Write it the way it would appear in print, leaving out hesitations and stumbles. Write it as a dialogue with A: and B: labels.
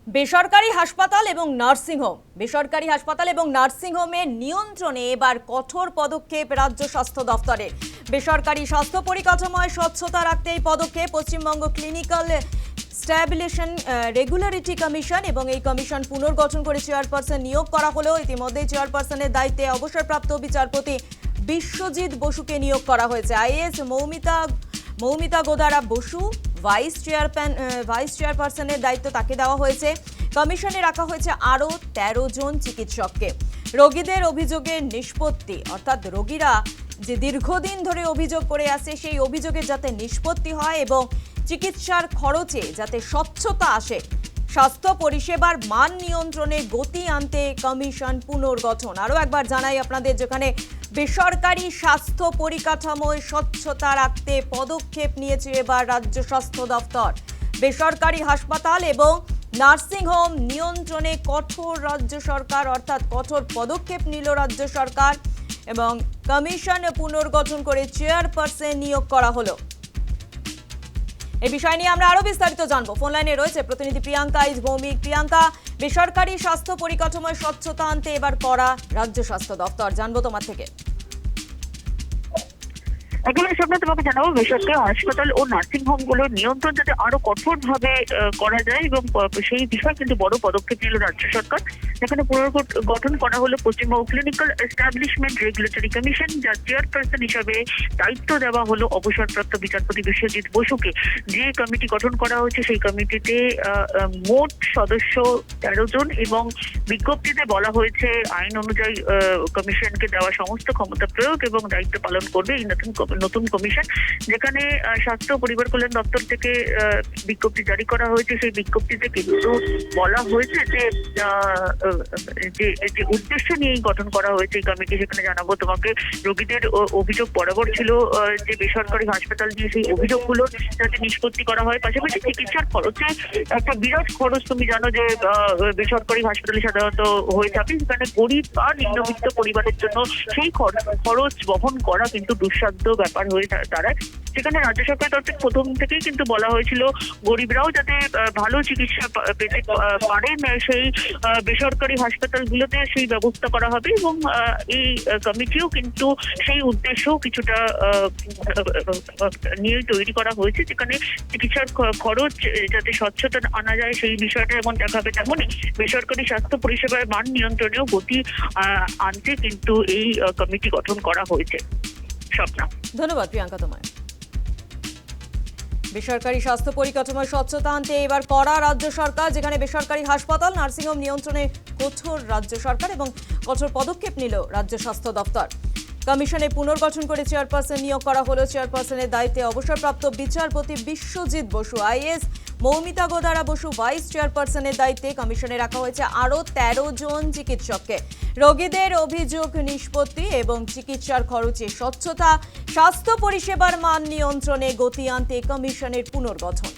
A: বেসরকারি হাসপাতাল এবং নার্সিংহোমের নিয়ন্ত্রণে এবার কঠোর পদক্ষেপ রাজ্য স্বাস্থ্য দফতরের। বেসরকারি স্বাস্থ্য পরিকাঠামোয় স্বচ্ছতা রাখতে এই পদক্ষেপ। পশ্চিমবঙ্গ ক্লিনিক্যাল স্ট্যাবলিশন রেগুলারিটি কমিশন এবং এই কমিশন পুনর্গঠন করে চেয়ারপারসন নিয়োগ করা হলো। ইতিমধ্যে চেয়ারপারসনের দায়িত্বে অবসরপ্রাপ্ত বিচারপতি বিশ্বজিৎ বসুকে নিয়োগ করা হয়েছে। আইএএস মৌমিতা গোদারা বসু ভাইস চেয়ারপারসনের দায়িত্ব তাকে দেওয়া হয়েছে। কমিশনে রাখা হয়েছে আরও ১৩ জন চিকিৎসককে। রোগীদের অভিযোগের নিষ্পত্তি, অর্থাৎ রোগীরা যে দীর্ঘদিন ধরে অভিযোগ করে আসে সেই অভিযোগের যাতে নিষ্পত্তি হয় এবং চিকিৎসার খরচে যাতে স্বচ্ছতা আসে, স্বাস্থ্য পরিষেবার মান নিয়ন্ত্রণে গতি আনতে কমিশন পুনর্গঠন। আরও একবার জানাই আপনাদের, যেখানে বেসরকারি স্বাস্থ্য পরিকাঠামোয় স্বচ্ছতা রাখতে পদক্ষেপ নিয়েছে এবার রাজ্য স্বাস্থ্য দফতর। বেসরকারি হাসপাতাল এবং নার্সিংহোম নিয়ন্ত্রণে কঠোর রাজ্য সরকার, অর্থাৎ কঠোর পদক্ষেপ নিল রাজ্য সরকার এবং কমিশন পুনর্গঠন করে চেয়ারপারসন নিয়োগ করা হলো। এই বিষয় নিয়ে আমরা আরো বিস্তারিত জানবো। ফোন লাইনে রয়েছে প্রতিনিধি প্রিয়াঙ্কা ইজ ভৌমিক। প্রিয়াঙ্কা, বেসরকারি স্বাস্থ্য পরিকাঠামোয় স্বচ্ছতা আনতে এবার করা রাজ্য স্বাস্থ্য দফতর, জানবো তোমার থেকে।
B: একেবারে সামনে তোমাকে জানাবো, বেসরকারি হাসপাতাল ও নার্সিং হোম গুলোর নিয়ন্ত্রণ যাতে আরো কঠোরভাবে করা যায় এবং সেই বিষয়ে কিন্তু বড় পদক্ষেপ নিল রাজ্য সরকার। এখানে পুনর্গঠন করা হলো Paschimbanga clinical establishment regulatory commission, যার চেয়ারপারসন হিসাবে দায়িত্ব দেওয়া হলো অবসরপ্রাপ্ত বিচারপতি বিশ্বজিৎ বসুকে। যে কমিটি গঠন করা হয়েছে সেই কমিটিতে মোট সদস্য ১৩ জন এবং বিজ্ঞপ্তিতে বলা হয়েছে আইন অনুযায়ী কমিশনকে দেওয়া সমস্ত ক্ষমতা প্রয়োগ এবং দায়িত্ব পালন করবে এই নতুন কমিশন। যেখানে স্বাস্থ্য পরিবার কল্যাণ দপ্তর থেকে বিজ্ঞপ্তি জারি করা হয়েছে, সেই বিজ্ঞপ্তিতে কিন্তু বলা হয়েছে যে উদ্দেশ্য নিয়েই গঠন করা হয়েছে এই কমিটি। সেখানে জানাবো তোমাকে, রোগীদের অভিযোগ বরাবর ছিল যে বেসরকারি হাসপাতাল নিয়ে সেই অভিযোগগুলো যাতে নিষ্পত্তি করা হয়। পাশাপাশি চিকিৎসার খরচে একটা বিরাট খরচ তুমি জানো যে বেসরকারি হাসপাতালে সাধারণত হয়ে থাকে। সেখানে গরিব বা নিম্নবিত্ত পরিবারের জন্য সেই খরচ বহন করা কিন্তু দুঃসাধ্য ব্যাপার হয়ে দাঁড়ায়। সেখানে রাজ্য সরকারের তরফে প্রথম থেকেই কিন্তু বলা হয়েছিল গরিবরাও যাতে ভালো চিকিৎসা পেতে পারেন, সেই বেসরকারি হাসপাতালগুলোতে সেই ব্যবস্থা করা হবে এবং এই কমিটিও কিন্তু সেই উদ্দেশ্য কিছুটা নিয়ে তৈরি করা হয়েছে। যেখানে চিকিৎসার খরচ যাতে স্বচ্ছতা আনা যায় সেই বিষয়টা যেমন দেখাবে, তেমনই বেসরকারি স্বাস্থ্য পরিষেবার মান নিয়ন্ত্রণেও গতি আনতে কিন্তু এই কমিটি গঠন করা হয়েছে।
A: ধন্যবাদ প্রিয়াঙ্কা তোমায়। বেসরকারি স্বাস্থ্য পরিকাঠামোয় স্বচ্ছতা আনতে এবার কড়া রাজ্য সরকার, যেখানে বেসরকারি হাসপাতাল নার্সিংহোম নিয়ন্ত্রণে কঠোর রাজ্য সরকার এবং কঠোর পদক্ষেপ নিল রাজ্য স্বাস্থ্য দফতর। কমিশনে পুনর্গঠন করে চেয়ারপারসন নিয়োগ করা হলো। চেয়ারপারসনের দায়িত্বে অবসরপ্রাপ্ত বিচারপতি বিশ্বজিৎ বসু। আইএএস মৌমিতা গোদারা বসু ভাইস চেয়ারপারসনের দায়িত্বে। কমিশনে রাখা হয়েছে আরও ১৩ জন চিকিৎসককে। রোগীদের অভিযোগ নিষ্পত্তি এবং চিকিৎসার খরচে স্বচ্ছতা, স্বাস্থ্য পরিষেবার মান নিয়ন্ত্রণে গতি আনতে কমিশনের পুনর্গঠন।